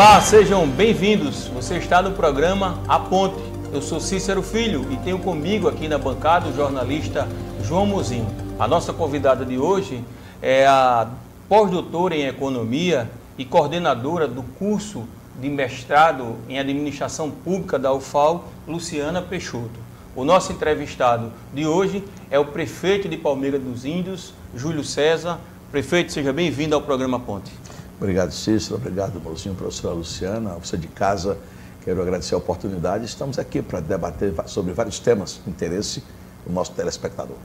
Olá, sejam bem-vindos. Você está no programa A Ponte. Eu sou Cícero Filho e tenho comigo aqui na bancada o jornalista João Mozinho. A nossa convidada de hoje é a pós-doutora em Economia e coordenadora do curso de mestrado em Administração Pública da UFAL, Luciana Peixoto. O nosso entrevistado de hoje é o prefeito de Palmeira dos Índios, Júlio César. Prefeito, seja bem-vindo ao programa Ponte. Obrigado, Cícero. Obrigado, Mozinho, professora Luciana. A você de casa, quero agradecer a oportunidade. Estamos aqui para debater sobre vários temas de interesse do nosso telespectador.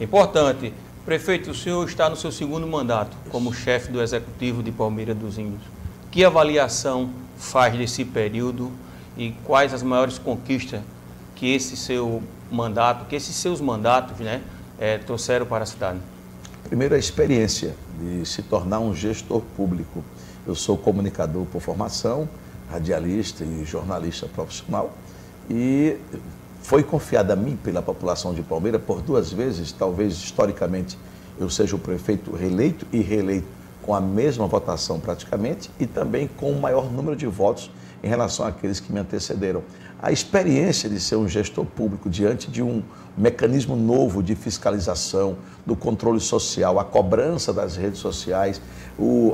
Importante. Prefeito, o senhor está no seu segundo mandato como chefe do Executivo de Palmeira dos Índios. Que avaliação faz desse período e quais as maiores conquistas que esse seu mandato, que esses seus mandatos, trouxeram para a cidade? Primeiro, a experiência de se tornar um gestor público. Eu sou comunicador por formação, radialista e jornalista profissional, e foi confiado a mim pela população de Palmeira por duas vezes, talvez historicamente eu seja o prefeito reeleito e reeleito com a mesma votação praticamente e também com o maior número de votos em relação àqueles que me antecederam. A experiência de ser um gestor público diante de um mecanismo novo de fiscalização, do controle social, a cobrança das redes sociais,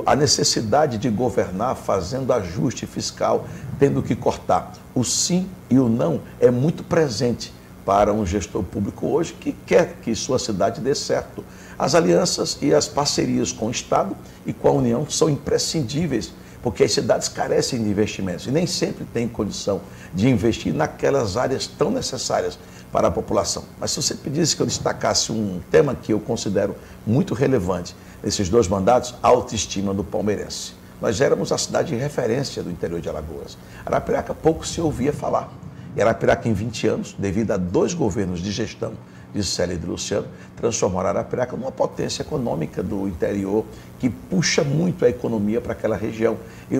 a necessidade de governar fazendo ajuste fiscal, tendo que cortar. O sim e o não é muito presente para um gestor público hoje que quer que sua cidade dê certo. As alianças e as parcerias com o Estado e com a União são imprescindíveis, porque as cidades carecem de investimentos e nem sempre têm condição de investir naquelas áreas tão necessárias para a população. Mas se você pedisse que eu destacasse um tema que eu considero muito relevante nesses dois mandatos, a autoestima do palmeirense. Nós éramos a cidade de referência do interior de Alagoas. Arapiraca pouco se ouvia falar. E Arapiraca, em 20 anos, devido a dois governos de gestão de Célio e de Luciano, transformaram Arapiraca numa potência econômica do interior que puxa muito a economia para aquela região.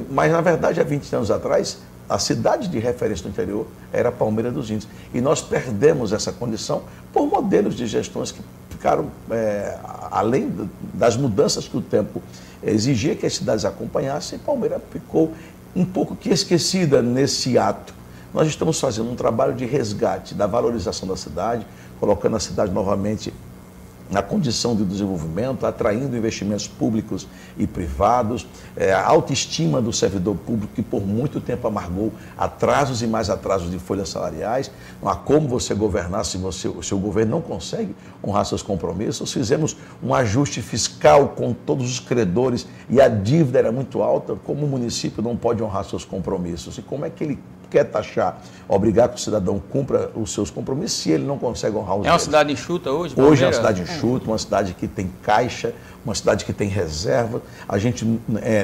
Mas, na verdade, há 20 anos atrás, a cidade de referência do interior era Palmeira dos Índios. E nós perdemos essa condição por modelos de gestões que ficaram, além das mudanças que o tempo exigia que as cidades acompanhassem, Palmeira ficou um pouco que esquecida nesse ato. Nós estamos fazendo um trabalho de resgate da valorização da cidade, colocando a cidade novamente na condição de desenvolvimento, atraindo investimentos públicos e privados, a autoestima do servidor público que por muito tempo amargou atrasos e mais atrasos de folhas salariais. Não há como você governar se o seu governo não consegue honrar seus compromissos. Fizemos um ajuste fiscal com todos os credores e a dívida era muito alta. Como o município não pode honrar seus compromissos? E como é que ele quer taxar, obrigar que o cidadão cumpra os seus compromissos se ele não consegue honrar os deles? É uma cidade enxuta hoje? Hoje é uma cidade enxuta, uma cidade que tem caixa, uma cidade que tem reserva. A gente,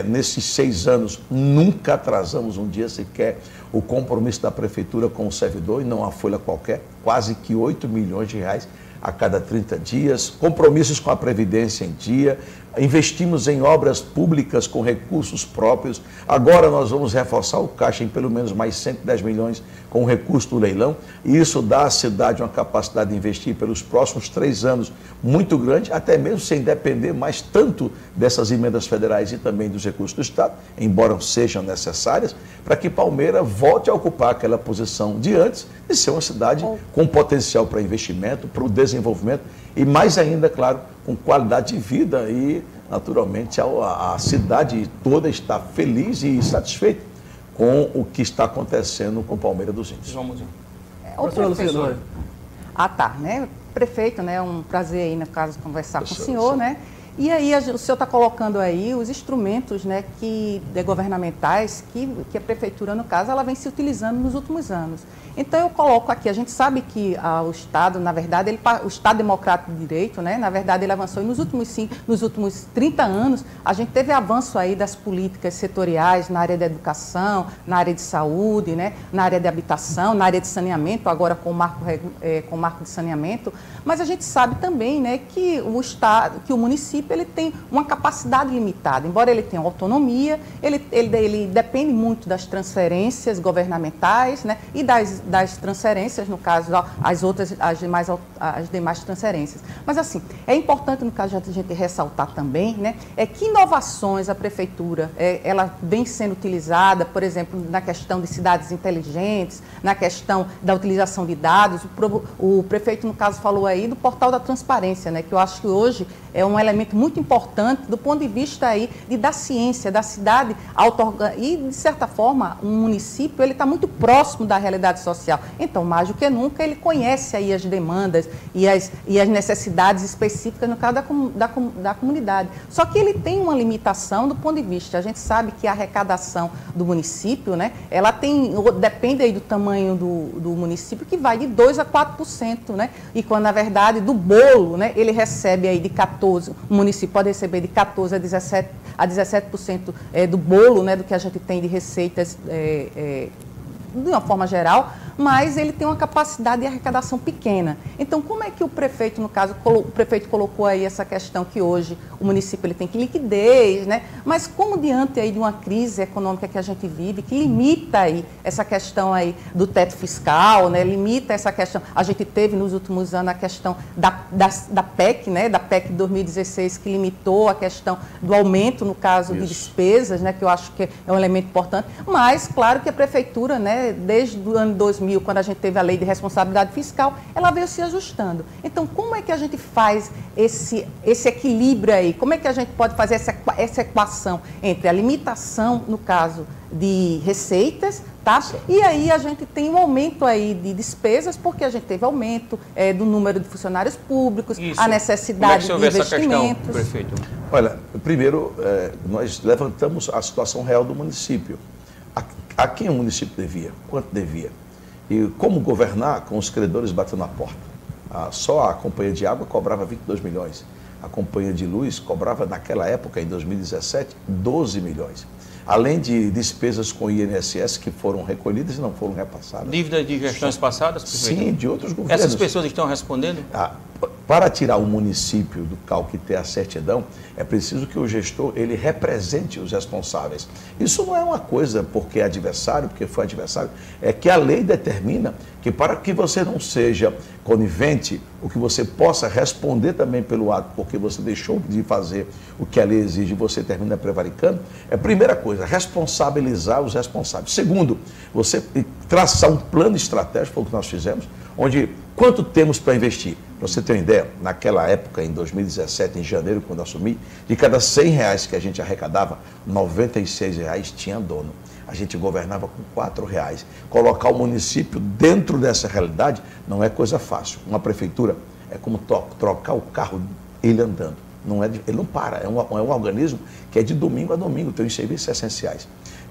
nesses 6 anos, nunca atrasamos um dia sequer o compromisso da prefeitura com o servidor, e não uma folha qualquer, quase que 8 milhões de reais a cada 30 dias, compromissos com a Previdência em dia, investimos em obras públicas com recursos próprios. Agora nós vamos reforçar o caixa em pelo menos mais 110 milhões com o recurso do leilão, e isso dá à cidade uma capacidade de investir pelos próximos 3 anos muito grande, até mesmo sem depender mais tanto dessas emendas federais e também dos recursos do Estado, embora sejam necessárias, para que Palmeira volte a ocupar aquela posição de antes de ser uma cidade com potencial para investimento, para o desenvolvimento e mais ainda, claro, com qualidade de vida e, naturalmente, a cidade toda está feliz e satisfeita com o que está acontecendo com Palmeira dos Índios. Vamos ver. Professor Luciano. Prefeito, é um prazer aí, no caso, conversar com o senhor, E aí o senhor está colocando aí os instrumentos governamentais que a prefeitura, no caso, ela vem se utilizando nos últimos anos. Então eu coloco aqui, a gente sabe que o Estado, na verdade, o Estado Democrático de Direito, na verdade, ele avançou e nos últimos 30 anos, a gente teve avanço aí das políticas setoriais na área da educação, na área de saúde, na área de habitação, na área de saneamento, agora com o marco de saneamento, mas a gente sabe também que o Estado, que o município município ele tem uma capacidade limitada. Embora ele tenha autonomia, ele depende muito das transferências governamentais, né, e das transferências, no caso, as demais transferências. Mas, assim, é importante, no caso, a gente ressaltar também, né, que inovações a Prefeitura ela vem sendo utilizada, por exemplo, na questão de cidades inteligentes, na questão da utilização de dados. O prefeito, no caso, falou aí do portal da transparência, né, que eu acho que hoje é um elemento muito importante do ponto de vista aí da ciência, da cidade e, de certa forma, um município ele está muito próximo da realidade social. Então, mais do que nunca, ele conhece aí as demandas e as necessidades específicas, no caso da comunidade. Só que ele tem uma limitação do ponto de vista, a gente sabe que a arrecadação do município, né, ela depende aí do tamanho do município, que vai de 2% a 4%, né, e quando, na verdade, do bolo, né, ele recebe aí de 14%, o município pode receber de 14% a 17% do bolo, né, do que a gente tem de receitas de uma forma geral, mas ele tem uma capacidade de arrecadação pequena. Então, como é que o prefeito, no caso, o prefeito colocou aí essa questão que hoje o município ele tem que liquidez, né? Mas como diante aí de uma crise econômica que a gente vive, que limita aí essa questão aí do teto fiscal, né? Limita essa questão, a gente teve nos últimos anos a questão da PEC, né? Da PEC de 2016, que limitou a questão do aumento, no caso, de despesas, né? Que eu acho que é um elemento importante, mas, claro que a prefeitura, né? Desde o ano 2000, quando a gente teve a lei de responsabilidade fiscal, ela veio se ajustando. Então, como é que a gente faz esse equilíbrio aí? Como é que a gente pode fazer essa equação entre a limitação, no caso, de receitas, tá? E aí a gente tem um aumento aí de despesas, porque a gente teve aumento do número de funcionários públicos, a necessidade de investimentos. Essa questão, prefeito? Olha, primeiro, nós levantamos a situação real do município. A quem o município devia? Quanto devia? E como governar com os credores batendo na porta? Só a Companhia de Água cobrava 22 milhões. A Companhia de Luz cobrava, naquela época, em 2017, 12 milhões. Além de despesas com o INSS que foram recolhidas e não foram repassadas. Dívidas de gestões passadas, prefeito? Sim, de outros governos. Essas pessoas estão respondendo? Para tirar o município do CAL, que tem a certidão, é preciso que o gestor ele represente os responsáveis. Isso não é uma coisa porque é adversário, porque foi adversário, é que a lei determina que para que você não seja conivente, ou que você possa responder também pelo ato, porque você deixou de fazer o que a lei exige e você termina prevaricando, é a primeira coisa, responsabilizar os responsáveis. Segundo, você traçar um plano estratégico, foi o que nós fizemos, onde quanto temos para investir? Para você ter uma ideia, naquela época, em 2017, em janeiro, quando assumi, de cada R$100 que a gente arrecadava, R$96 tinha dono. A gente governava com R$4. Colocar o município dentro dessa realidade não é coisa fácil. Uma prefeitura é como trocar o carro ele andando. Ele não para, é um organismo que é de domingo a domingo, tem os serviços essenciais.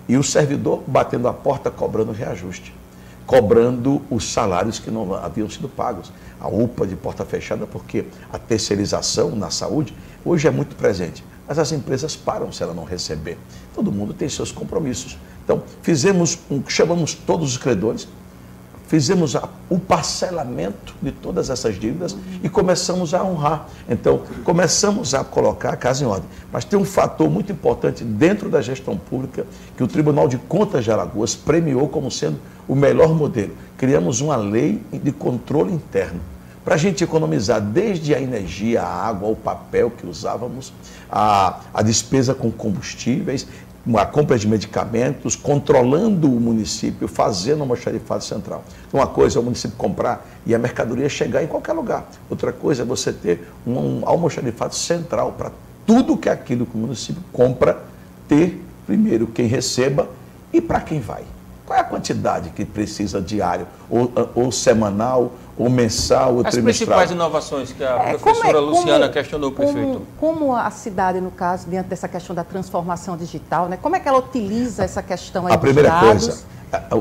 E o servidor batendo a porta cobrando reajuste, cobrando os salários que não haviam sido pagos. A UPA de porta fechada, porque a terceirização na saúde hoje é muito presente, mas as empresas param se ela não receber. Todo mundo tem seus compromissos. Então, chamamos todos os credores, fizemos o parcelamento de todas essas dívidas e começamos a honrar. Então, começamos a colocar a casa em ordem. Mas tem um fator muito importante dentro da gestão pública que o Tribunal de Contas de Alagoas premiou como sendo o melhor modelo. Criamos uma lei de controle interno para a gente economizar desde a energia, a água, o papel que usávamos, a despesa com combustíveis, a compra de medicamentos, controlando o município, fazendo um almoxarifado central. Então, uma coisa é o município comprar e a mercadoria chegar em qualquer lugar. Outra coisa é você ter um almoxarifado central para tudo que é aquilo que o município compra, ter primeiro quem receba e para quem vai. Qual é a quantidade que precisa diário, ou semanal, ou mensal, ou as trimestral? As principais inovações que a professora Luciana questionou, prefeito. Como a cidade, no caso, diante dessa questão da transformação digital, né? Como é que ela utiliza essa questão aí a primeira dos dados? coisa,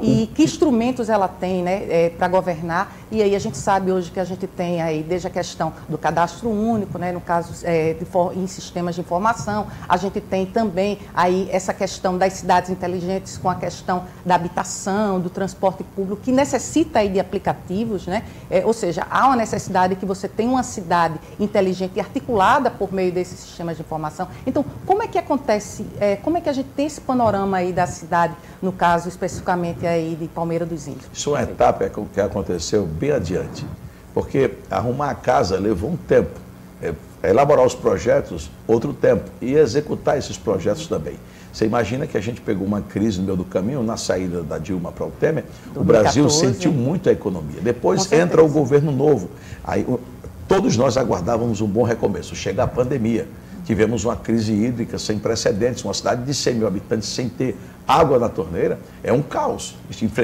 E que instrumentos ela tem, né, para governar. E aí a gente sabe hoje que a gente tem aí, desde a questão do cadastro único, né, no caso em sistemas de informação, a gente tem também aí essa questão das cidades inteligentes com a questão da habitação, do transporte público, que necessita aí de aplicativos, né? Ou seja, há uma necessidade que você tenha uma cidade inteligente e articulada por meio desses sistemas de informação. Então, como é que acontece, como é que a gente tem esse panorama aí da cidade, no caso especificamente aí de Palmeira dos Índios? Isso é uma etapa que aconteceu bem adiante, porque arrumar a casa levou um tempo, elaborar os projetos, outro tempo, e executar esses projetos também. Você imagina que a gente pegou uma crise no meio do caminho, na saída da Dilma para o Temer, 2014, o Brasil sentiu muito a economia. Depois entra o governo novo, aí todos nós aguardávamos um bom recomeço. Chega a pandemia, tivemos uma crise hídrica sem precedentes, uma cidade de 100 mil habitantes sem ter água na torneira, é um caos.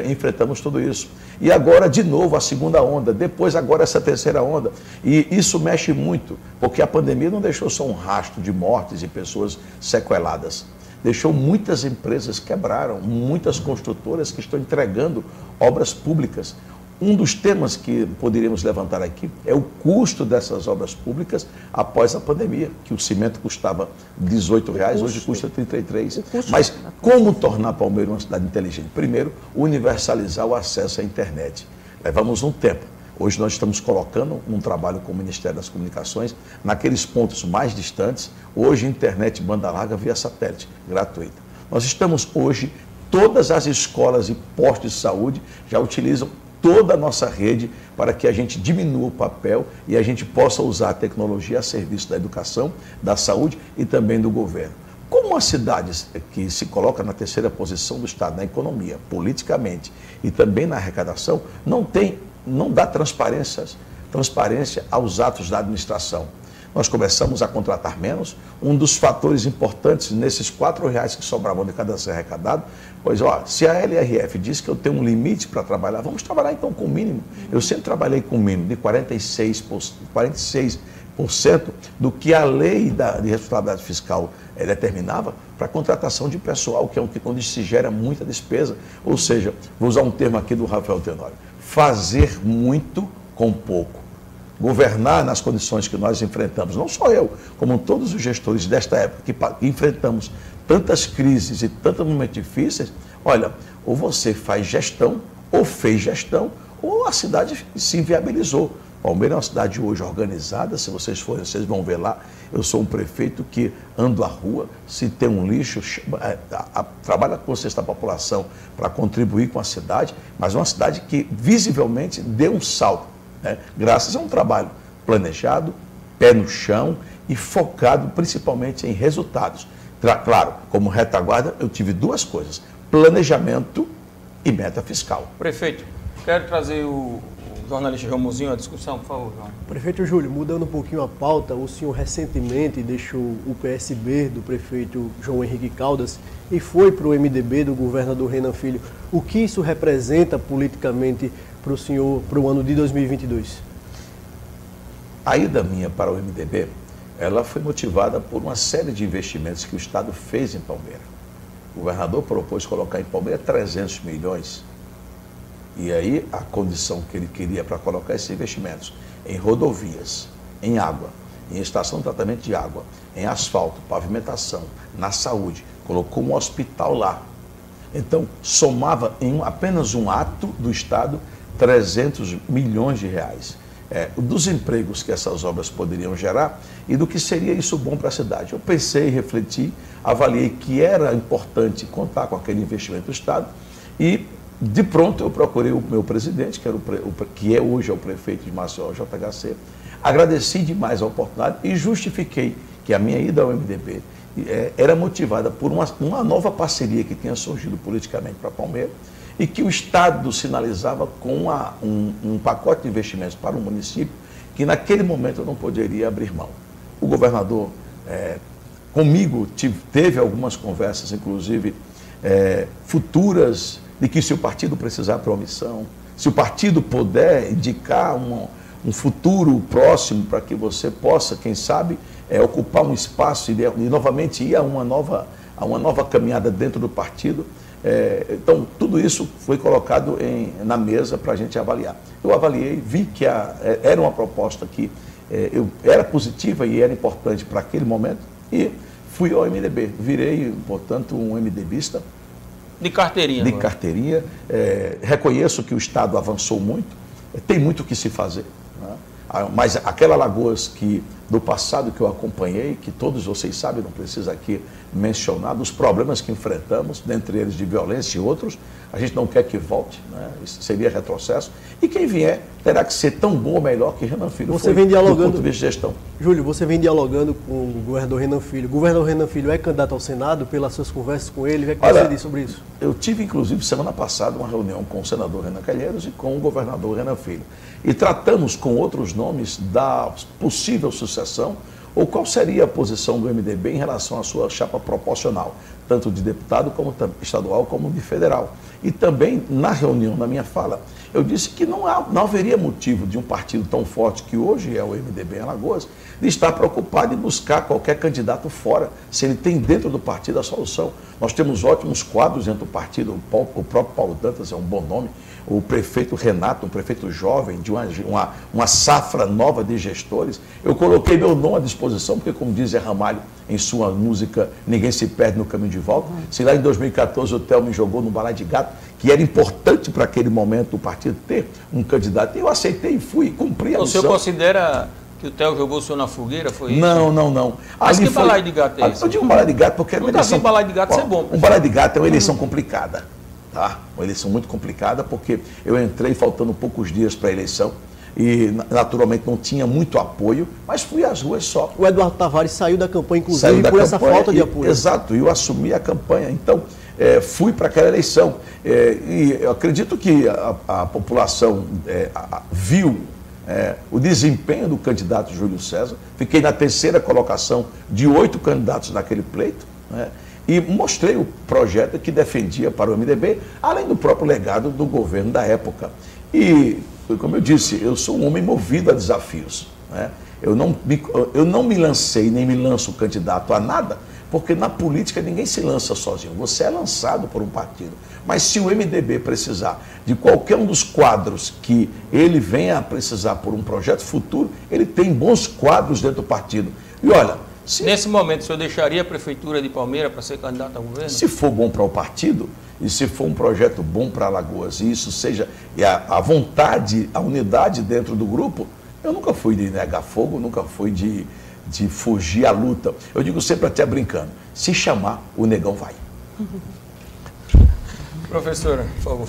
Enfrentamos tudo isso. E agora, de novo, a segunda onda, depois agora essa terceira onda. E isso mexe muito, porque a pandemia não deixou só um rastro de mortes e pessoas sequeladas. Deixou muitas empresas quebraram, muitas construtoras que estão entregando obras públicas. Um dos temas que poderíamos levantar aqui é o custo dessas obras públicas após a pandemia, que o cimento custava R$18, hoje custa R$33. Mas como tornar Palmeira uma cidade inteligente? Primeiro, universalizar o acesso à internet. Levamos um tempo. Hoje nós estamos colocando um trabalho com o Ministério das Comunicações naqueles pontos mais distantes. Hoje, internet banda larga via satélite, gratuita. Nós estamos hoje, todas as escolas e postos de saúde já utilizam toda a nossa rede para que a gente diminua o papel e a gente possa usar a tecnologia a serviço da educação, da saúde e também do governo. Como uma cidade que se coloca na terceira posição do Estado na economia, politicamente e também na arrecadação, não dá transparência aos atos da administração. Nós começamos a contratar menos. Um dos fatores importantes nesses R$4 que sobravam de cada ser arrecadado, pois, se a LRF diz que eu tenho um limite para trabalhar, vamos trabalhar então com o mínimo. Eu sempre trabalhei com o mínimo de 46% do que a lei de responsabilidade fiscal determinava para a contratação de pessoal, que é onde se gera muita despesa. Ou seja, vou usar um termo aqui do Rafael Tenório, fazer muito com pouco. Governar nas condições que nós enfrentamos, não só eu, como todos os gestores desta época, que palmeira tantas crises e tantos momentos difíceis, olha, ou você faz gestão, ou fez gestão, ou a cidade se inviabilizou. Palmeira é uma cidade hoje organizada, se vocês forem, vocês vão ver lá, eu sou um prefeito que ando à rua, se tem um lixo, trabalha com a cesta da população para contribuir com a cidade, mas uma cidade que visivelmente deu um salto, né? Graças a um trabalho planejado, pé no chão e focado principalmente em resultados. Claro, como retaguarda, eu tive duas coisas, planejamento e meta fiscal. Prefeito, quero trazer o jornalista João Mozinho à discussão, por favor, João. Prefeito Júlio, mudando um pouquinho a pauta, o senhor recentemente deixou o PSB do prefeito João Henrique Caldas e foi para o MDB do governador Renan Filho. O que isso representa politicamente para o senhor para o ano de 2022? A ida minha para o MDB, ela foi motivada por uma série de investimentos que o Estado fez em Palmeira. O governador propôs colocar em Palmeira 300 milhões. E aí a condição que ele queria para colocar esses investimentos em rodovias, em água, em estação de tratamento de água, em asfalto, pavimentação, na saúde, colocou um hospital lá. Então, somava em apenas um ato do Estado 300 milhões de reais. Dos empregos que essas obras poderiam gerar e do que seria isso bom para a cidade. Eu pensei, refleti, avaliei que era importante contar com aquele investimento do Estado e, de pronto, eu procurei o meu presidente, que hoje é o prefeito de Maceió, JHC, agradeci demais a oportunidade e justifiquei que a minha ida ao MDB era motivada por uma nova parceria que tinha surgido politicamente para Palmeira e que o Estado sinalizava com um pacote de investimentos para o município que naquele momento eu não poderia abrir mão. O governador, comigo, teve algumas conversas, inclusive futuras, de que se o partido precisar para omissão, se o partido puder indicar um futuro próximo para que você possa, quem sabe, ocupar um espaço e novamente ir a uma nova caminhada dentro do partido, Então, tudo isso foi colocado na mesa para a gente avaliar. Eu avaliei, vi que era uma proposta que era positiva e era importante para aquele momento e fui ao MDB. Virei, portanto, um MDBista. De carteirinha. De carteirinha. Reconheço que o Estado avançou muito, tem muito o que se fazer. Né? Mas aquela Alagoas do passado que eu acompanhei, que todos vocês sabem, não precisa aqui mencionar, dos problemas que enfrentamos, dentre eles de violência e outros, a gente não quer que volte, né? Isso seria retrocesso. E quem vier terá que ser tão bom ou melhor que Renan Filho. Você vem dialogando, do ponto de vista de gestão. Júlio, você vem dialogando com o governador Renan Filho. O governador Renan Filho é candidato ao Senado pelas suas conversas com ele? O que você diz sobre isso? Eu tive, inclusive, semana passada, uma reunião com o senador Renan Calheiros e com o governador Renan Filho. E tratamos com outros nomes da possível sucessão ou qual seria a posição do MDB em relação à sua chapa proporcional, tanto de deputado como estadual como de federal. E também, na reunião, na minha fala, eu disse que não haveria motivo de um partido tão forte que hoje é o MDB em Alagoas, de estar preocupado em buscar qualquer candidato fora, se ele tem dentro do partido a solução. Nós temos ótimos quadros dentro do partido, o próprio Paulo Dantas é um bom nome, o prefeito Renato, um prefeito jovem, de uma safra nova de gestores. Eu coloquei meu nome à disposição, porque, como diz Zé Ramalho em sua música Ninguém se Perde no Caminho de Volta, se lá em 2014 o Theo me jogou no balaio de gato, que era importante para aquele momento o partido ter um candidato, eu aceitei e fui, cumpri a missão. O senhor considera que o Theo jogou o senhor na fogueira, foi isso? Não. Mas que balaio de gato é esse? Eu digo um balaio de gato porque... Nunca vi balaio de gato ser bom. Um balaio de gato é uma eleição complicada. Tá? Uma eleição muito complicada, porque eu entrei faltando poucos dias para a eleição e, naturalmente, não tinha muito apoio, mas fui às ruas só. O Eduardo Tavares saiu da campanha, inclusive, por essa falta de apoio. Exato, e eu assumi a campanha. Então, fui para aquela eleição. E eu acredito que a população viu o desempenho do candidato Júlio César. Fiquei na terceira colocação de 8 candidatos naquele pleito, né? E mostrei o projeto que defendia para o MDB, além do próprio legado do governo da época. E, como eu disse, eu sou um homem movido a desafios, né? Eu não me lancei, nem me lanço candidato a nada, porque na política ninguém se lança sozinho, você é lançado por um partido. Mas se o MDB precisar de qualquer um dos quadros que ele venha a precisar por um projeto futuro, ele tem bons quadros dentro do partido. E olha... Nesse momento, o senhor deixaria a Prefeitura de Palmeira para ser candidato ao governo? Se for bom para o partido, e se for um projeto bom para Alagoas, e isso seja a vontade, a unidade dentro do grupo, eu nunca fui de negar fogo, nunca fui de fugir à luta. Eu digo sempre até brincando, se chamar, o negão vai. Professora, por favor.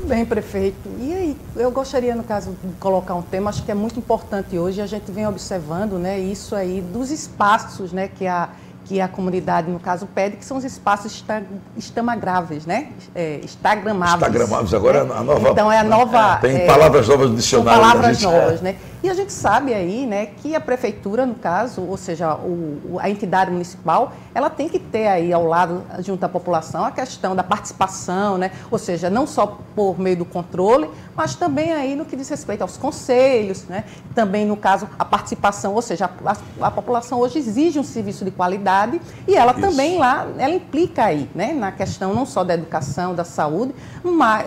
Bem, prefeito. E aí, eu gostaria, no caso, de colocar um tema, acho que é muito importante hoje, a gente vem observando, né, isso aí dos espaços, né, que a comunidade, no caso, pede, que são os espaços instagramáveis, né? Instagramáveis. Instagramáveis, agora né? a nova... Então, é a nova... tem palavras novas no dicionário. São palavras novas, né? E a gente sabe aí, né, que a prefeitura, no caso, ou seja, a entidade municipal, ela tem que ter aí ao lado, junto à população, a questão da participação, né? Ou seja, não só por meio do controle, mas também aí no que diz respeito aos conselhos, né? Também, no caso, a participação, ou seja, a população hoje exige um serviço de qualidade e ela também lá, ela implica aí, né, na questão não só da educação, da saúde, mas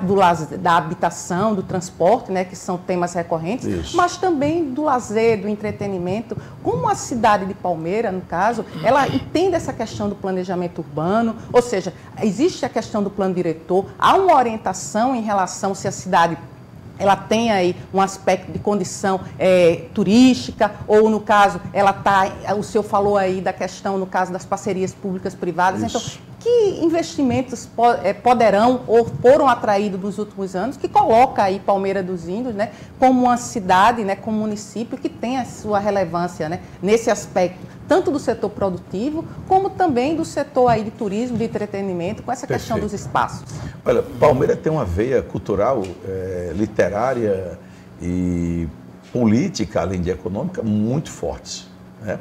da habitação, do transporte, né, que são temas recorrentes, mas também do lazer, do entretenimento. Como a cidade de Palmeira, no caso, ela entende essa questão do planejamento urbano, ou seja, existe a questão do plano diretor, há uma orientação em relação se a cidade ela tem aí um aspecto de condição turística, ou no caso, ela está, o senhor falou aí da questão, no caso das parcerias públicas-privadas, então, que investimentos poderão ou foram atraídos nos últimos anos, que coloca aí Palmeira dos Índios, né, como uma cidade, né, como município que tem a sua relevância, né, nesse aspecto, tanto do setor produtivo, como também do setor aí de turismo, de entretenimento, com essa questão dos espaços. Olha, Palmeira tem uma veia cultural, literária e política, além de econômica, muito fortes, né?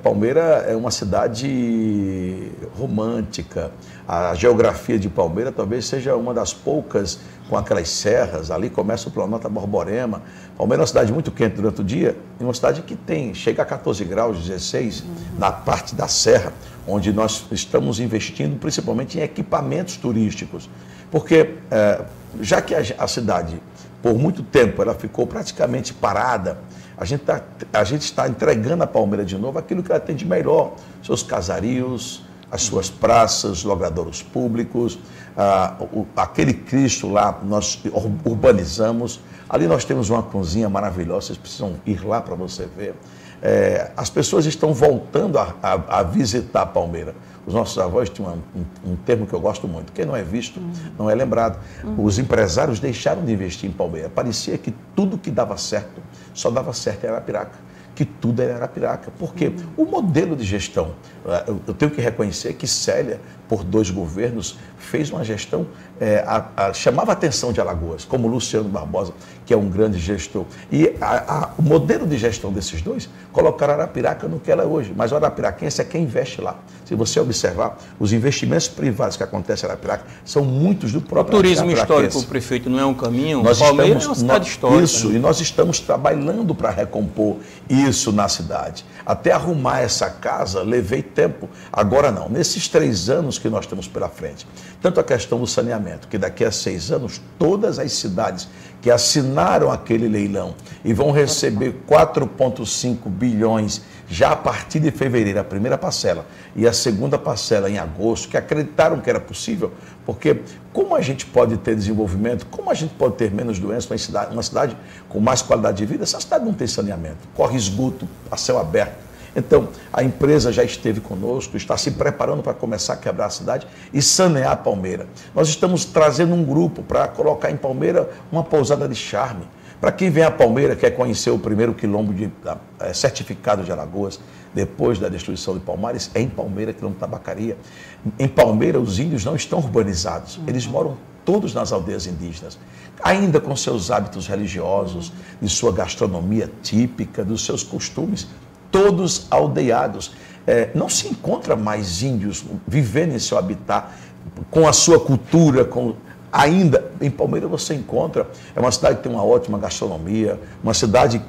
Palmeira é uma cidade romântica. A geografia de Palmeira talvez seja uma das poucas com aquelas serras. Ali começa o Planalto Borborema. Palmeira é uma cidade muito quente durante o dia e uma cidade que chega a 14 graus, 16, na parte da serra, onde nós estamos investindo principalmente em equipamentos turísticos. Porque, já que a cidade, por muito tempo, ela ficou praticamente parada, a gente está entregando a Palmeira de novo aquilo que ela tem de melhor, seus casarios, as suas praças, logradouros públicos, aquele Cristo lá, nós urbanizamos. Ali nós temos uma cozinha maravilhosa, vocês precisam ir lá para você ver. As pessoas estão voltando a visitar a Palmeira. Os nossos avós tinham um termo que eu gosto muito: quem não é visto não é lembrado. Os empresários deixaram de investir em Palmeira. Parecia que tudo que dava certo, só dava certo em Arapiraca, que tudo era Arapiraca. Porque o modelo de gestão, eu tenho que reconhecer que Célia, por 2 governos, fez uma gestão, chamava a atenção de Alagoas, como Luciano Barbosa, que é um grande gestor. E o modelo de gestão desses dois colocaram Arapiraca no que ela é hoje. Mas o arapiraquense é quem investe lá. Se você observar, os investimentos privados que acontecem em Arapiraca são muitos do próprio Arapiraquense. O turismo histórico, prefeito, não é um caminho? Palmeira é uma cidade histórica. Isso, e nós estamos trabalhando para recompor isso na cidade. Até arrumar essa casa, levei tempo. Agora não, nesses 3 anos que nós temos pela frente. Tanto a questão do saneamento, que daqui a 6 anos, todas as cidades que assinaram aquele leilão e vão receber 4,5 bilhões já a partir de fevereiro, a primeira parcela, e a segunda parcela em agosto, que acreditaram que era possível, porque como a gente pode ter desenvolvimento, como a gente pode ter menos doenças, uma cidade com mais qualidade de vida, essa cidade não tem saneamento, corre esgoto a céu aberto. Então, a empresa já esteve conosco, está se preparando para começar a quebrar a cidade e sanear a Palmeira. Nós estamos trazendo um grupo para colocar em Palmeira uma pousada de charme. Para quem vem a Palmeira, quer conhecer o primeiro quilombo certificado de Alagoas, depois da destruição de Palmares, é em Palmeira, quilombo Tabacaria. Em Palmeira, os índios não estão urbanizados, eles moram todos nas aldeias indígenas, ainda com seus hábitos religiosos, de sua gastronomia típica, dos seus costumes, todos aldeados. Não se encontra mais índios vivendo em seu habitat, com a sua cultura, ainda em Palmeira você encontra. É uma cidade que tem uma ótima gastronomia, uma cidade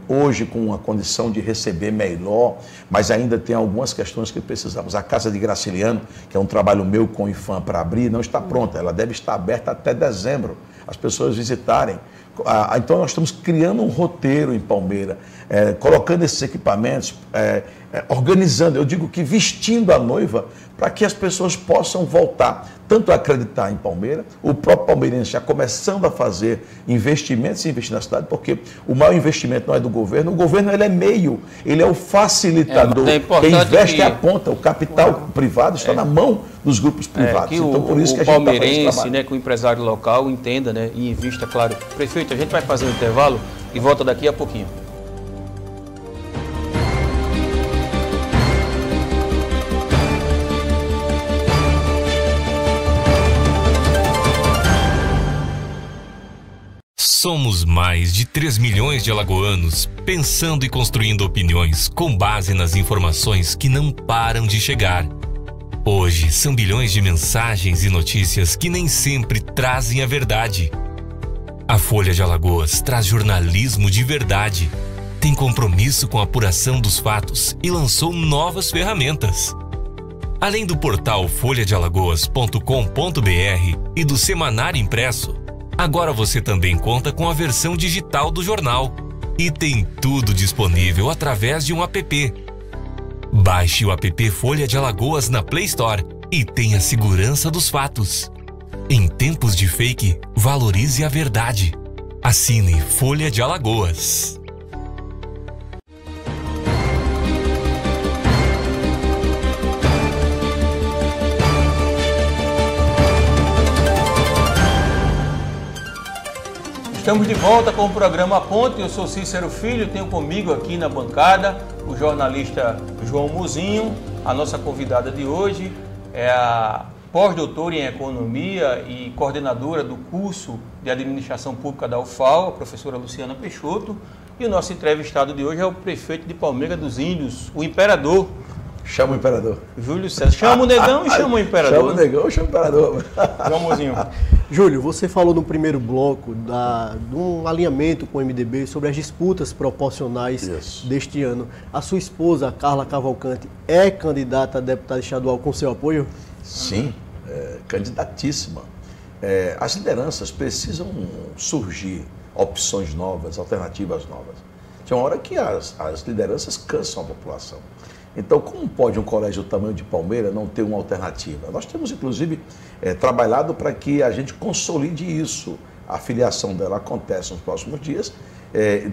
hoje com uma condição de receber melhor, mas ainda tem algumas questões que precisamos. A Casa de Graciliano, que é um trabalho meu com o IFAM para abrir, não está pronta, ela deve estar aberta até dezembro, as pessoas visitarem. Então nós estamos criando um roteiro em Palmeira, colocando esses equipamentos, organizando, eu digo que vestindo a noiva, para que as pessoas possam voltar, tanto a acreditar em Palmeira, o próprio palmeirense já começando a fazer investimentos e investir na cidade, porque o maior investimento não é do governo, o governo ele é meio, ele é o facilitador, quem investe é a ponta, o capital privado está na mão dos grupos privados. Então, por isso que a gente palmeirense, né, que o empresário local entenda, né, e invista, claro. Prefeito, a gente vai fazer um intervalo e volta daqui a pouquinho. Somos mais de 3 milhões de alagoanos pensando e construindo opiniões com base nas informações que não param de chegar. Hoje são bilhões de mensagens e notícias que nem sempre trazem a verdade. A Folha de Alagoas traz jornalismo de verdade, tem compromisso com a apuração dos fatos e lançou novas ferramentas. Além do portal folhadealagoas.com.br e do semanário impresso, agora você também conta com a versão digital do jornal e tem tudo disponível através de um app. Baixe o app Folha de Alagoas na Play Store e tenha segurança dos fatos. Em tempos de fake, valorize a verdade. Assine Folha de Alagoas. Estamos de volta com o programa A Ponte. Eu sou Cícero Filho, tenho comigo aqui na bancada o jornalista João Mozinho. A nossa convidada de hoje é a pós-doutora em Economia e coordenadora do curso de Administração Pública da UFAL, a professora Luciana Peixoto. E o nosso entrevistado de hoje é o prefeito de Palmeira dos Índios, o imperador. Chama o imperador. Júlio César. Chama o negão e chama o imperador. Chama o negão e chama o imperador. João Mozinho. Júlio, você falou no primeiro bloco de um alinhamento com o MDB sobre as disputas proporcionais deste ano. A sua esposa, Carla Cavalcante, é candidata a deputada estadual com seu apoio? Sim, candidatíssima. As lideranças precisam surgir opções novas, alternativas novas. Tem uma hora que as lideranças cansam a população. Então, como pode um colégio do tamanho de Palmeira não ter uma alternativa? Nós temos, inclusive, trabalhado para que a gente consolide isso. A filiação dela acontece nos próximos dias.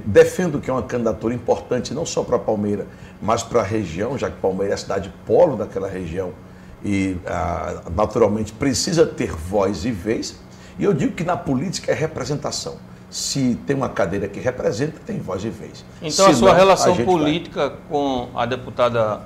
Defendo que é uma candidatura importante não só para Palmeira, mas para a região, já que Palmeira é a cidade polo daquela região e, naturalmente, precisa ter voz e vez. E eu digo que na política é representação. Se tem uma cadeira que representa, tem voz e vez. Então, a sua relação política com a deputada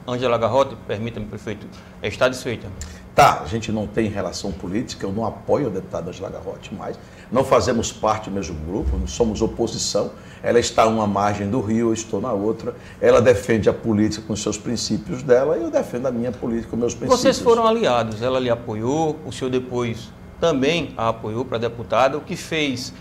Ângela Garrote, permita-me, prefeito, está desfeita? Tá, a gente não tem relação política, eu não apoio a deputada Ângela Garrote mais, não fazemos parte do mesmo grupo, não somos oposição, ela está uma margem do rio, eu estou na outra, ela defende a política com os seus princípios dela e eu defendo a minha política com meus princípios. Vocês foram aliados, ela lhe apoiou, o senhor depois também a apoiou para deputada, o que fez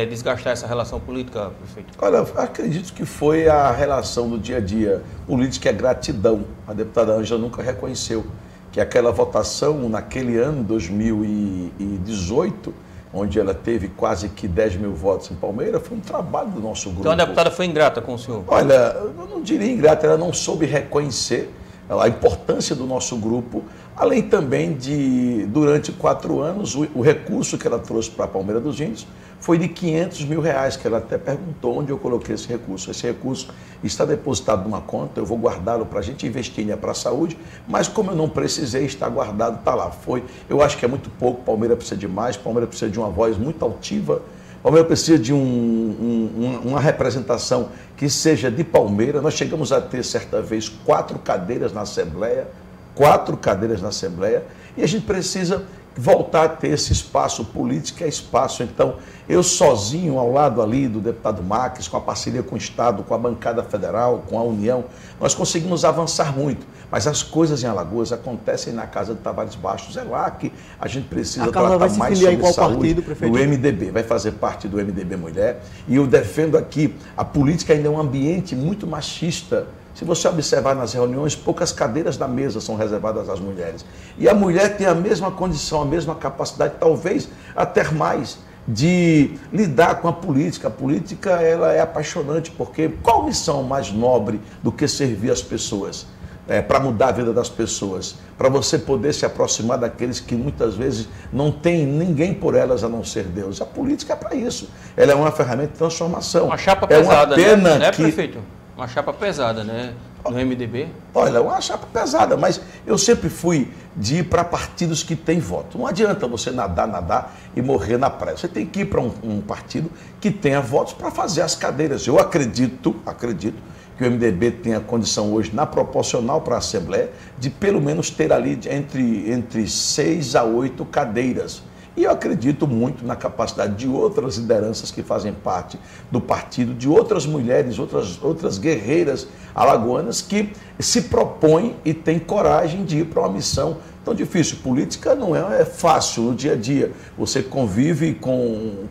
desgastar essa relação política, prefeito? Olha, acredito que foi a relação do dia a dia. Política é gratidão. A deputada Ângela nunca reconheceu que aquela votação naquele ano, 2018, onde ela teve quase que 10 mil votos em Palmeira, foi um trabalho do nosso grupo. Então a deputada foi ingrata com o senhor? Olha, eu não diria ingrata, ela não soube reconhecer a importância do nosso grupo, além também de, durante 4 anos, o recurso que ela trouxe para a Palmeira dos Índios foi de R$500 mil, que ela até perguntou onde eu coloquei esse recurso. Esse recurso está depositado numa conta, eu vou guardá-lo para a gente investir para a saúde, mas como eu não precisei, está guardado, está lá. Eu acho que é muito pouco, Palmeira precisa de mais, Palmeira precisa de uma voz muito altiva, Palmeira precisa de uma representação que seja de Palmeira. Nós chegamos a ter, certa vez, 4 cadeiras na Assembleia, e a gente precisa voltar a ter esse espaço político, que é espaço. Então, eu sozinho, ao lado ali do deputado Marques, com a parceria com o Estado, com a bancada federal, com a União, nós conseguimos avançar muito. Mas as coisas em Alagoas acontecem na Casa de Tavares Bastos. É lá que a gente precisa tratar mais sobre qual saúde. Partido, prefeito? Do MDB, vai fazer parte do MDB Mulher. E eu defendo aqui, a política ainda é um ambiente muito machista. Se você observar nas reuniões, poucas cadeiras da mesa são reservadas às mulheres. E a mulher tem a mesma condição, a mesma capacidade, talvez até mais, de lidar com a política. A política, ela é apaixonante, porque qual missão mais nobre do que servir as pessoas? Para mudar a vida das pessoas, para você poder se aproximar daqueles que muitas vezes não tem ninguém por elas a não ser Deus. A política é para isso. Ela é uma ferramenta de transformação. Uma chapa pesada, uma pena, né, prefeito? Uma chapa pesada, né? No MDB? Olha, uma chapa pesada, mas eu sempre fui de ir para partidos que têm voto. Não adianta você nadar e morrer na praia. Você tem que ir para um partido que tenha votos para fazer as cadeiras. Eu acredito que o MDB tem a condição hoje, na proporcional para a Assembleia, de pelo menos ter ali entre 6 a 8 cadeiras. E eu acredito muito na capacidade de outras lideranças que fazem parte do partido, de outras mulheres, outras guerreiras alagoanas que se propõem e têm coragem de ir para uma missão tão difícil. Política não é fácil no dia a dia. Você convive com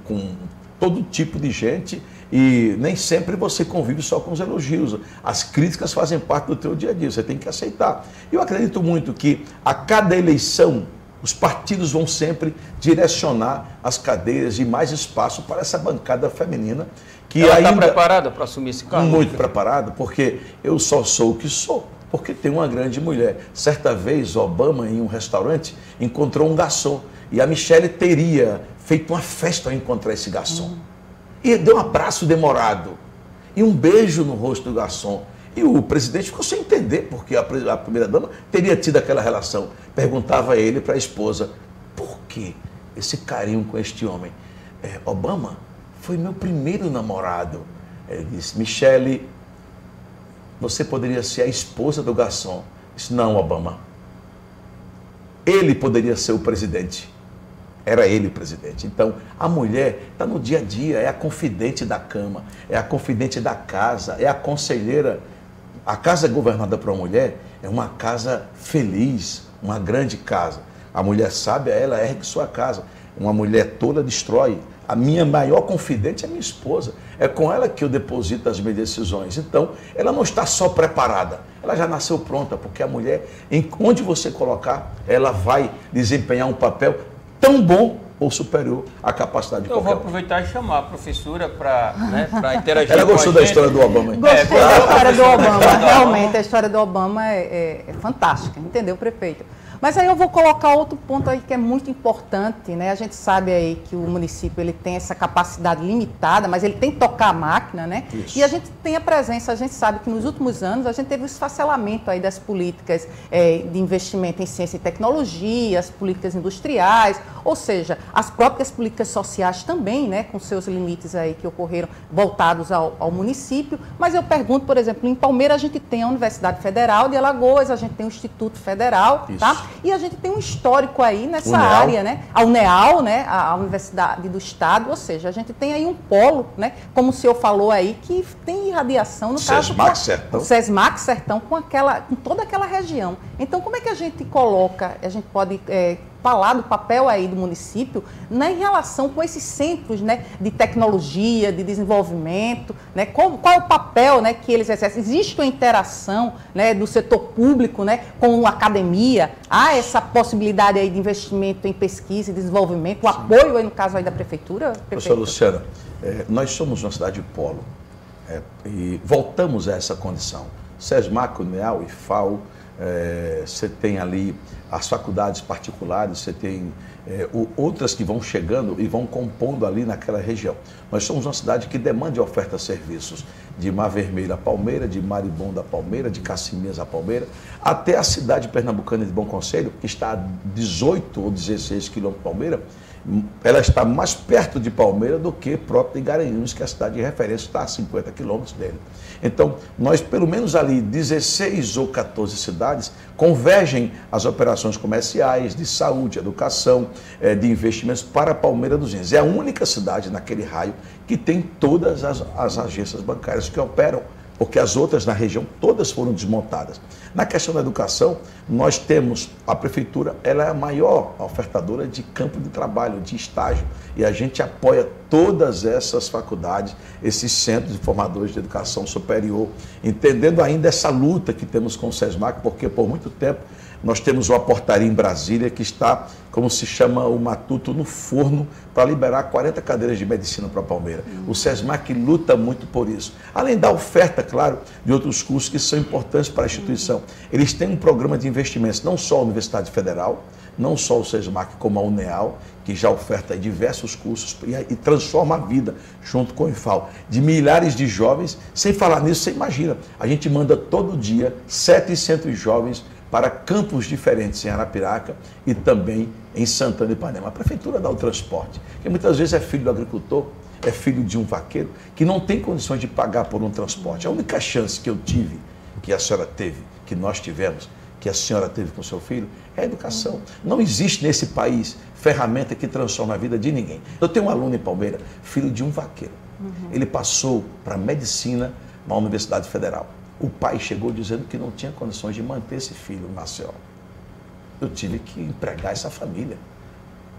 todo tipo de gente e nem sempre você convive só com os elogios. As críticas fazem parte do teu dia a dia, você tem que aceitar. Eu acredito muito que a cada eleição os partidos vão sempre direcionar as cadeiras e mais espaço para essa bancada feminina. Que ela está preparada para assumir esse cargo? Muito preparada, porque eu só sou o que sou, porque tem uma grande mulher. Certa vez, Obama, em um restaurante, encontrou um garçom. E a Michelle teria feito uma festa ao encontrar esse garçom. E deu um abraço demorado e um beijo no rosto do garçom. E o presidente ficou sem entender, porque a primeira-dama teria tido aquela relação. Perguntava ele para a esposa, por que esse carinho com este homem? Obama foi meu primeiro namorado. Ele disse, Michelle, você poderia ser a esposa do garçom. Disse, não, Obama. Ele poderia ser o presidente. era ele o presidente. Então, a mulher está no dia a dia, é a confidente da cama, é a confidente da casa, é a conselheira. A casa governada por uma mulher é uma casa feliz, uma grande casa. A mulher sábia, ela ergue sua casa. Uma mulher tola destrói. A minha maior confidente é minha esposa. É com ela que eu deposito as minhas decisões. Então, ela não está só preparada, ela já nasceu pronta, porque a mulher, onde você colocar, ela vai desempenhar um papel tão bom ou superior à capacidade de qualquer Eu vou aproveitar e chamar a professora para interagir. Ela gostou da história do Obama? Gostei da história do Obama. Realmente, a história do Obama é fantástica, entendeu, prefeito? Mas aí eu vou colocar outro ponto aí que é muito importante, né? A gente sabe aí que o município ele tem essa capacidade limitada, mas ele tem que tocar a máquina, né? Isso. E a gente tem a presença, a gente sabe que nos últimos anos a gente teve o esfacelamento aí das políticas de investimento em ciência e tecnologia, as políticas industriais, ou seja, as próprias políticas sociais também, né? Com seus limites aí que ocorreram voltados ao município. Mas eu pergunto, por exemplo, em Palmeira a gente tem a Universidade Federal de Alagoas, a gente tem o Instituto Federal, isso. Tá? E a gente tem um histórico aí nessa área, né? A UNEAL, né? A Universidade do Estado, ou seja, a gente tem aí um polo, né? Como o senhor falou aí, que tem irradiação, no SESMAC Sertão. O SESMAC Sertão, com toda aquela região. Então, como é que a gente coloca, a gente pode falar do papel aí do município, né, em relação com esses centros, né, de tecnologia, de desenvolvimento, né, qual é o papel, né, que eles exercem? Existe uma interação, né, do setor público, né, com a academia? Há essa possibilidade aí de investimento em pesquisa e desenvolvimento, o apoio aí no caso aí da prefeitura? Professora Luciana, nós somos uma cidade polo e voltamos a essa condição. SESMAC, UNEAL, IFAO, você tem ali as faculdades particulares, você tem outras que vão chegando e vão compondo ali naquela região. Nós somos uma cidade que demanda e oferta serviços de Mar Vermelho a Palmeira, de Maribondo a Palmeira, de Caciminhas a Palmeira, até a cidade pernambucana de Bom Conselho, que está a 18 ou 16 quilômetros de Palmeira. Ela está mais perto de Palmeira do que própria de Garanhuns, que é a cidade de referência, está a 50 quilômetros dele. Então, nós, pelo menos ali, 16 ou 14 cidades, convergem as operações comerciais, de saúde, educação, de investimentos para Palmeira dos Índios. É a única cidade naquele raio que tem todas as agências bancárias que operam, porque as outras na região todas foram desmontadas. Na questão da educação, nós temos, a prefeitura, ela é a maior ofertadora de campo de trabalho, de estágio, e a gente apoia todas essas faculdades, esses centros de formadores de educação superior, entendendo ainda essa luta que temos com o SESMAC, porque por muito tempo nós temos uma portaria em Brasília que está, como se chama, o matuto no forno para liberar 40 cadeiras de medicina para Palmeira. O SESMAC luta muito por isso. Além da oferta, claro, de outros cursos que são importantes para a instituição. Eles têm um programa de investimentos, não só a Universidade Federal, não só o SESMAC, como a UNEAL, que já oferta diversos cursos e transforma a vida, junto com o IFAO, de milhares de jovens. Sem falar nisso, você imagina, a gente manda todo dia 700 jovens para campos diferentes em Arapiraca e também em Santana de Ipanema. A prefeitura dá o transporte, que muitas vezes é filho do agricultor, é filho de um vaqueiro, que não tem condições de pagar por um transporte. A única chance que eu tive, que a senhora teve, que nós tivemos, que a senhora teve com seu filho, é a educação. Não existe nesse país ferramenta que transforma a vida de ninguém. Eu tenho um aluno em Palmeira, filho de um vaqueiro. Ele passou para medicina na Universidade Federal. O pai chegou dizendo que não tinha condições de manter esse filho no Maceió. Eu tive que empregar essa família.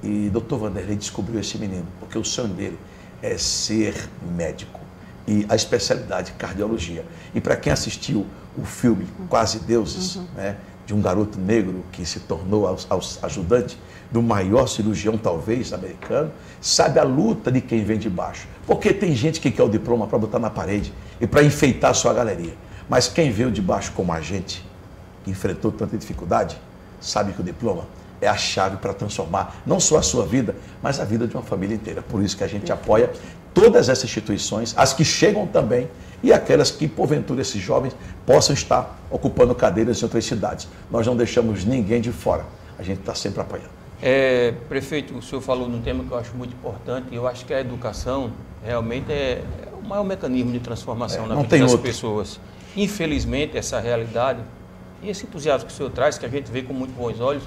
E Dr. Vanderlei descobriu esse menino, porque o sonho dele é ser médico. E a especialidade cardiologia. E para quem assistiu o filme Quase Deuses, né, de um garoto negro que se tornou ajudante do maior cirurgião, talvez, americano, sabe a luta de quem vem de baixo. Porque tem gente que quer o diploma para botar na parede e para enfeitar a sua galeria. Mas quem veio de baixo como a gente, que enfrentou tanta dificuldade, sabe que o diploma é a chave para transformar não só a sua vida, mas a vida de uma família inteira. Por isso que a gente apoia todas essas instituições, as que chegam também e aquelas que, porventura, esses jovens possam estar ocupando cadeiras em outras cidades. Nós não deixamos ninguém de fora, a gente está sempre apoiando. Prefeito, o senhor falou num tema que eu acho muito importante, e eu acho que a educação realmente é o maior mecanismo de transformação na vida das pessoas. Infelizmente, essa realidade e esse entusiasmo que o senhor traz, que a gente vê com muito bons olhos,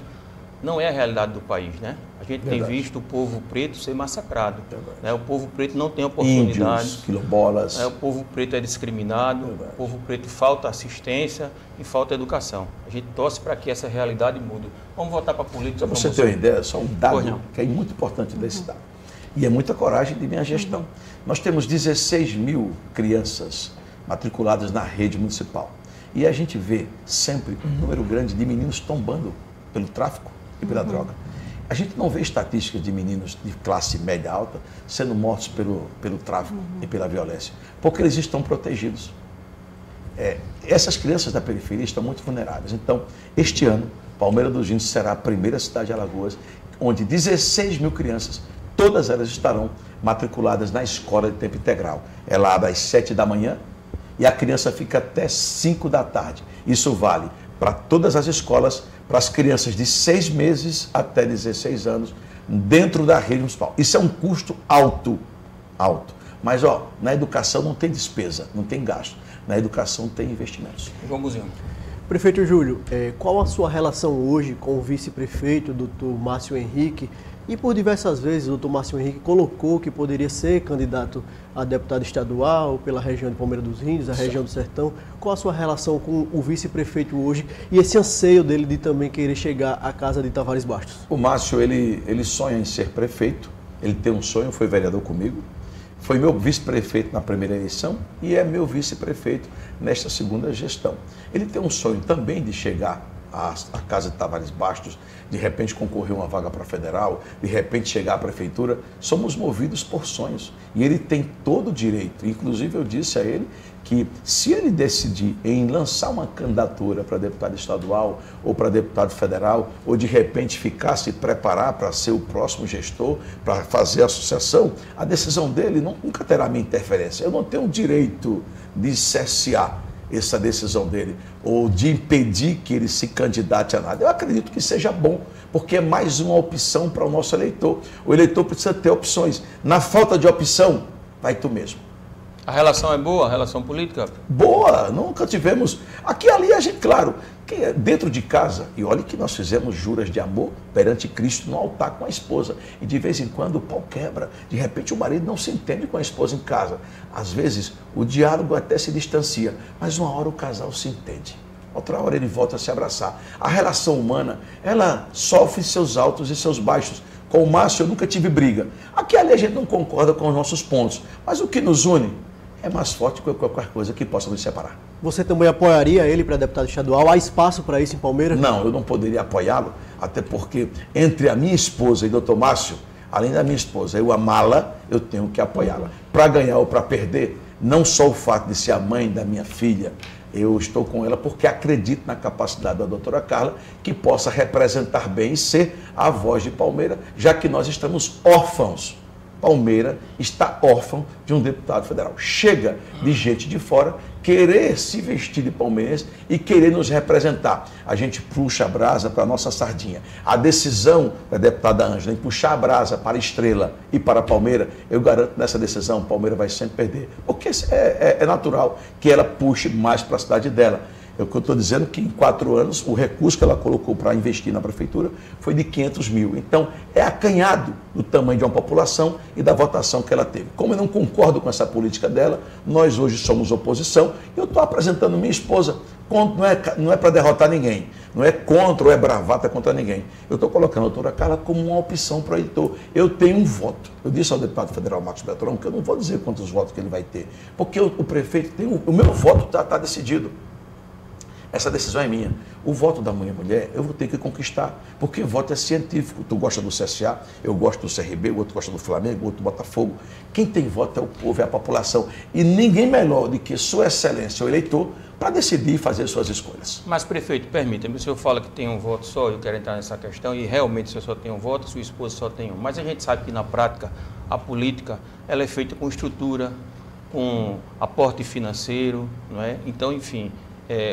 não é a realidade do país, né? A gente tem visto o povo preto ser massacrado. Né? O povo preto não tem oportunidade. Índios, quilombolas. O povo preto é discriminado, o povo preto falta assistência e falta educação. A gente torce para que essa realidade mude. Vamos voltar para a política. Para você ter uma ideia, só um dado que é muito importante desse dado. E é muita coragem de minha gestão. Nós temos 16 mil crianças matriculadas na rede municipal. E a gente vê sempre um número grande de meninos tombando pelo tráfico e pela droga. A gente não vê estatísticas de meninos de classe média alta sendo mortos pelo tráfico e pela violência, porque eles estão protegidos. Essas crianças da periferia estão muito vulneráveis. Então, este ano, Palmeira dos Índios será a primeira cidade de Alagoas onde 16 mil crianças, todas elas estarão matriculadas na escola de tempo integral. Ela abre às 7 da manhã e a criança fica até 5 da tarde. Isso vale para todas as escolas, para as crianças de 6 meses até 16 anos, dentro da rede municipal. Isso é um custo alto. Mas, na educação não tem despesa, não tem gasto. Na educação tem investimentos. João Muzinho. Prefeito Júlio, qual a sua relação hoje com o vice-prefeito, doutor Márcio Henrique? E por diversas vezes o doutor Márcio Henrique colocou que poderia ser candidato a deputado estadual pela região de Palmeira dos Índios, a região do Sertão. Qual a sua relação com o vice-prefeito hoje e esse anseio dele de também querer chegar à casa de Tavares Bastos? O Márcio, ele sonha em ser prefeito, ele tem um sonho, foi vereador comigo, foi meu vice-prefeito na primeira eleição e é meu vice-prefeito nesta segunda gestão. Ele tem um sonho também de chegar à casa de Tavares Bastos, de repente concorrer uma vaga para federal, de repente chegar à prefeitura. Somos movidos por sonhos e ele tem todo o direito. Inclusive eu disse a ele que se ele decidir em lançar uma candidatura para deputado estadual ou para deputado federal, ou de repente ficar se preparar para ser o próximo gestor, para fazer a associação, a decisão dele nunca terá minha interferência. Eu não tenho o direito de cercear essa decisão dele, ou de impedir que ele se candidate a nada. Eu acredito que seja bom, porque é mais uma opção para o nosso eleitor. O eleitor precisa ter opções. Na falta de opção, vai tu mesmo. A relação é boa, a relação política? Boa, nunca tivemos. Aqui e ali a gente, claro, que dentro de casa, e olha que nós fizemos juras de amor perante Cristo no altar com a esposa, e de vez em quando o pau quebra, de repente o marido não se entende com a esposa em casa. Às vezes o diálogo até se distancia, mas uma hora o casal se entende, outra hora ele volta a se abraçar. A relação humana, ela sofre seus altos e seus baixos. Com o Márcio eu nunca tive briga. Aqui e ali a gente não concorda com os nossos pontos, mas o que nos une é mais forte que qualquer coisa que possa nos separar. Você também apoiaria ele para deputado estadual? Há espaço para isso em Palmeiras? Não, eu não poderia apoiá-lo, até porque entre a minha esposa e o doutor Márcio, além da minha esposa, eu amá-la, eu tenho que apoiá-la. Para ganhar ou para perder, não só o fato de ser a mãe da minha filha, eu estou com ela porque acredito na capacidade da doutora Carla, que possa representar bem e ser a voz de Palmeira, já que nós estamos órfãos. Palmeira está órfão de um deputado federal. Chega de gente de fora querer se vestir de palmeirense e querer nos representar. A gente puxa a brasa para a nossa sardinha. A decisão da deputada Ângela em puxar a brasa para a Estrela e para a Palmeira, eu garanto nessa decisão, Palmeira vai sempre perder. Porque é natural que ela puxe mais para a cidade dela. Eu estou dizendo que em 4 anos o recurso que ela colocou para investir na prefeitura foi de 500 mil. Então é acanhado do tamanho de uma população e da votação que ela teve. Como eu não concordo com essa política dela, nós hoje somos oposição e eu estou apresentando minha esposa. Não é para derrotar ninguém, não é contra ou é bravata contra ninguém. Eu estou colocando a doutora Carla como uma opção para o eleitor. Eu tenho um voto. Eu disse ao deputado federal Marcos Beltrão que eu não vou dizer quantos votos que ele vai ter, porque o prefeito tem o meu voto está decidido. Essa decisão é minha. O voto da mulher, eu vou ter que conquistar, porque o voto é científico. Tu gosta do CSA, eu gosto do CRB, o outro gosta do Flamengo, o outro do Botafogo. Quem tem voto é o povo, é a população. E ninguém melhor do que Sua Excelência, o eleitor, para decidir e fazer suas escolhas. Mas, prefeito, permita-me, o senhor fala que tem um voto só, eu quero entrar nessa questão, e realmente o senhor só tem um voto, sua esposa só tem um. Mas a gente sabe que, na prática, a política ela é feita com estrutura, com aporte financeiro, não é? Então, enfim...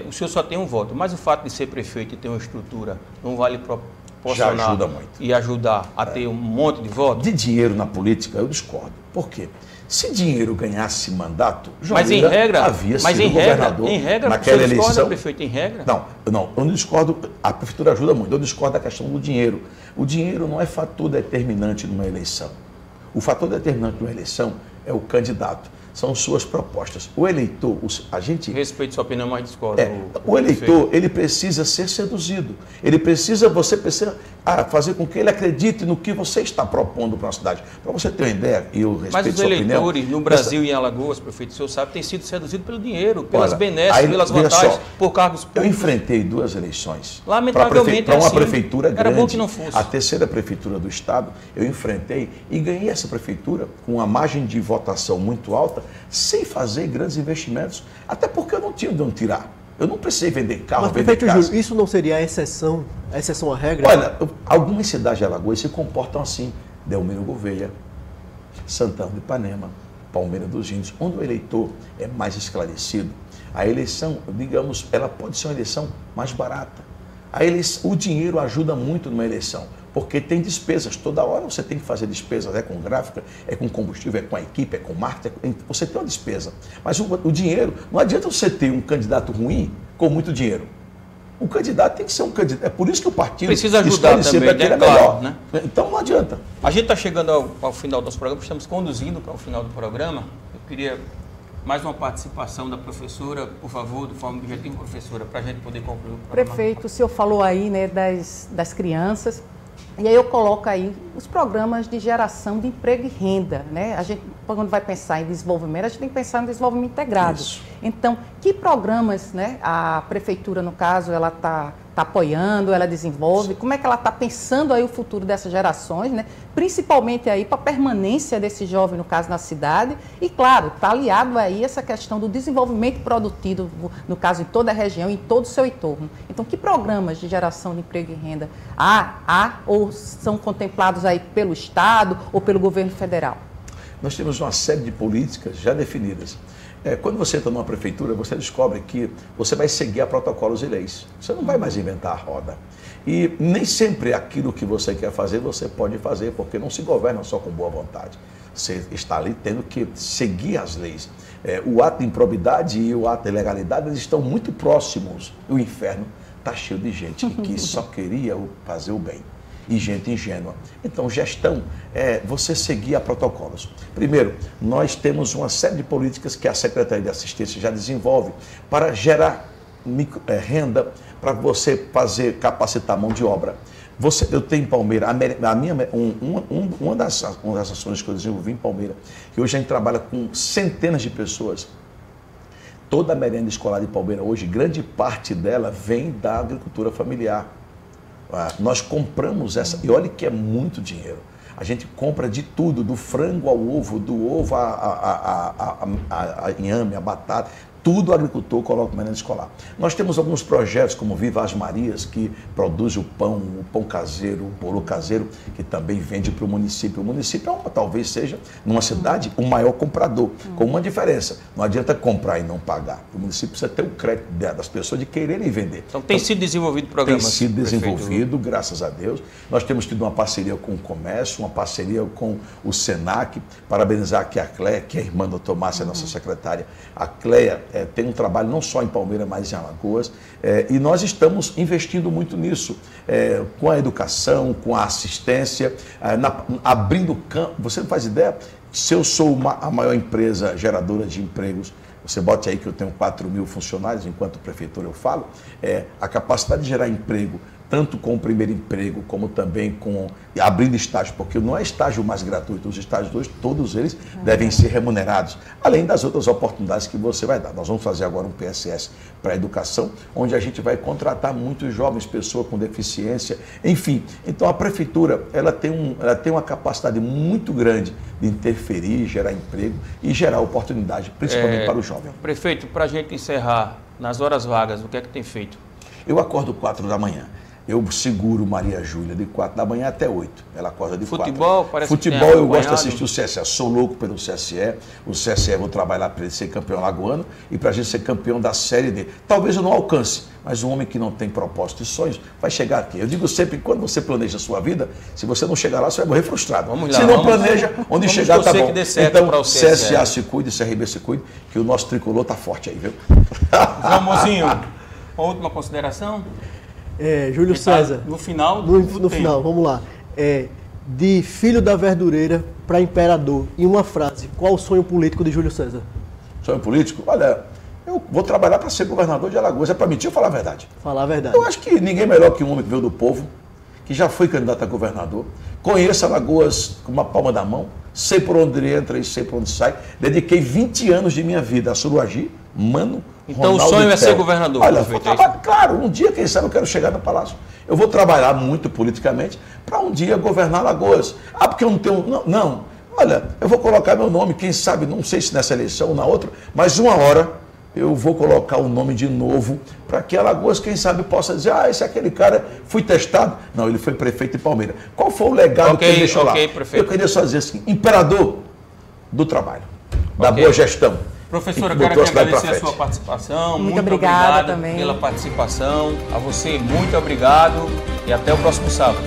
o senhor só tem um voto, mas o fato de ser prefeito e ter uma estrutura não vale proporcionar já ajuda muito. E ajudar a ter um monte de votos? De dinheiro na política, eu discordo. Por quê? Se dinheiro ganhasse mandato, João mas Lira em regra, havia sido governador você naquela discorda, eleição. prefeito, em regra? Não, eu não discordo, a prefeitura ajuda muito, eu discordo da questão do dinheiro. O dinheiro não é fator determinante numa eleição. O fator determinante numa eleição é o candidato, são suas propostas. O eleitor, a gente... Respeito sua opinião, mas discordo. O eleitor, ele precisa ser seduzido. Você precisa fazer com que ele acredite no que você está propondo para a cidade. Para você ter uma ideia, e eu respeito mas os sua opinião... eleitores no Brasil e em Alagoas, prefeito, o senhor sabe, têm sido seduzidos pelo dinheiro, pelas benesses, pelas vantagens, por cargos públicos. Eu enfrentei 2 eleições. Lamentavelmente para uma assim, prefeitura grande. era bom que não fosse. A terceira prefeitura do estado, eu enfrentei e ganhei essa prefeitura com uma margem de votação muito alta, sem fazer grandes investimentos, até porque eu não tinha de onde tirar. Eu não precisei vender carro, mas, vender casa. Júlio, isso não seria a exceção à regra? Olha, algumas cidades de Alagoas se comportam assim. Delmiro Gouveia, Santana de Ipanema, Palmeira dos Índios, onde o eleitor é mais esclarecido. A eleição, digamos, ela pode ser uma eleição mais barata. O dinheiro ajuda muito numa eleição, porque tem despesas. Toda hora você tem que fazer despesas, é com gráfica, é com combustível, é com a equipe, é com marketing, você tem uma despesa. Mas o dinheiro, não adianta você ter um candidato ruim com muito dinheiro. O candidato tem que ser um candidato. É por isso que o partido precisa ajudar também, né? Claro, né? Então não adianta. A gente está chegando ao final do nosso programa, estamos conduzindo para o final do programa. Eu queria mais uma participação da professora, por favor, de forma objetiva, professora, para a gente poder concluir o programa. Prefeito, o senhor falou aí, né, das crianças, e aí eu coloco aí os programas de geração de emprego e renda, né? A gente, quando vai pensar em desenvolvimento, a gente tem que pensar em desenvolvimento integrado. Isso. Então, que programas, né, a prefeitura, no caso, ela está apoiando, ela desenvolve, como é que ela está pensando aí o futuro dessas gerações, né? Principalmente aí para a permanência desse jovem, no caso, na cidade, e claro, está aliado aí essa questão do desenvolvimento produtivo, no caso, em toda a região, em todo o seu entorno. Então, que programas de geração de emprego e renda há ou são contemplados aí pelo Estado ou pelo governo federal? Nós temos uma série de políticas já definidas. Quando você entra numa prefeitura, você descobre que você vai seguir a protocolos e leis. Você não vai mais inventar a roda. E nem sempre aquilo que você quer fazer, você pode fazer, porque não se governa só com boa vontade. Você está ali tendo que seguir as leis. O ato de improbidade e o ato de ilegalidade, eles estão muito próximos. O inferno está cheio de gente que só queria fazer o bem. E gente ingênua. Então, gestão é você seguir a protocolos. Primeiro, nós temos uma série de políticas que a Secretaria de Assistência já desenvolve para gerar renda, para você capacitar mão de obra. Eu tenho em Palmeira, uma das ações que eu desenvolvi em Palmeira, que hoje a gente trabalha com centenas de pessoas. Toda a merenda escolar de Palmeira hoje, grande parte dela vem da agricultura familiar. Nós compramos essa, e olha que é muito dinheiro. A gente compra de tudo, do frango ao ovo, do ovo a inhame, a batata. Tudo o agricultor coloca merenda escolar. Nós temos alguns projetos, como Viva as Marias, que produz o pão caseiro, o bolo caseiro, que também vende para o município. O município talvez seja, numa cidade, o maior comprador, com uma diferença. Não adianta comprar e não pagar. O município precisa ter o crédito das pessoas de quererem vender. Então, tem sido desenvolvido programas? Tem sido desenvolvido, graças a Deus. Nós temos tido uma parceria com o comércio, uma parceria com o Senac. Parabenizar aqui a Cleia, que é a irmã do Dr. Márcia, nossa secretária. A Cleia tem um trabalho não só em Palmeira, mas em Alagoas, e nós estamos investindo muito nisso, com a educação, com a assistência, abrindo campo. Você não faz ideia? Se eu sou a maior empresa geradora de empregos, você bote aí que eu tenho 4.000 funcionários, enquanto prefeitura eu falo, a capacidade de gerar emprego, tanto com o primeiro emprego, como também com abrindo estágio, porque não é estágio mais gratuito, os estágios hoje, todos eles devem ser remunerados, além das outras oportunidades que você vai dar. Nós vamos fazer agora um PSS para a educação, onde a gente vai contratar muitos jovens, pessoas com deficiência, enfim. Então a prefeitura, ela tem uma capacidade muito grande de interferir, gerar emprego e gerar oportunidade, principalmente para o jovem. Prefeito, para a gente encerrar, nas horas vagas, o que é que tem feito? Eu acordo 4 da manhã. Eu seguro Maria Júlia de 4 da manhã até 8. Ela acorda de 4. Futebol, parece Futebol, que tem eu gosto de acompanhado. assistir o CSE. Sou louco pelo CSE. O CSE vou trabalhar para ele ser campeão lagoano e para a gente ser campeão da Série D. Talvez eu não alcance, mas um homem que não tem propósito e sonhos vai chegar aqui. Eu digo sempre que quando você planeja a sua vida, se você não chegar lá, você vai morrer frustrado. Vamos lá, se não planeja, onde chegar tá bom. Que dê certo então, para o CSE. CSA se cuide, CRB se cuide, que o nosso tricolor tá forte aí, viu? João Mozinho, uma última consideração? Júlio César. No final No final, vamos lá. De filho da verdureira para imperador, em uma frase, qual o sonho político de Júlio César? Sonho político? Olha, eu vou trabalhar para ser governador de Alagoas. É para mentir ou falar a verdade? Falar a verdade. Eu acho que ninguém melhor que um homem que veio do povo, que já foi candidato a governador, conheço Alagoas com uma palma da mão, sei por onde entra e sei por onde sai. Dediquei 20 anos de minha vida a Suruagi, Mano, então Ronaldo o sonho é Tel. ser governador. Olha, claro, um dia, quem sabe, eu quero chegar no Palácio. Eu vou trabalhar muito politicamente para um dia governar Alagoas. Ah, porque eu não tenho... Não. Olha, eu vou colocar meu nome, quem sabe, não sei se nessa eleição ou na outra, mas uma hora eu vou colocar o nome de novo para que Alagoas, quem sabe, possa dizer, esse é aquele cara, fui testado. Não, ele foi prefeito de Palmeiras. Qual foi o legado que ele deixou lá? Prefeito. Eu queria só dizer assim, imperador do trabalho, da boa gestão. Professora, quero aqui agradecer a sua participação. Muito obrigada obrigado também pela participação. A você, muito obrigado e até o próximo sábado.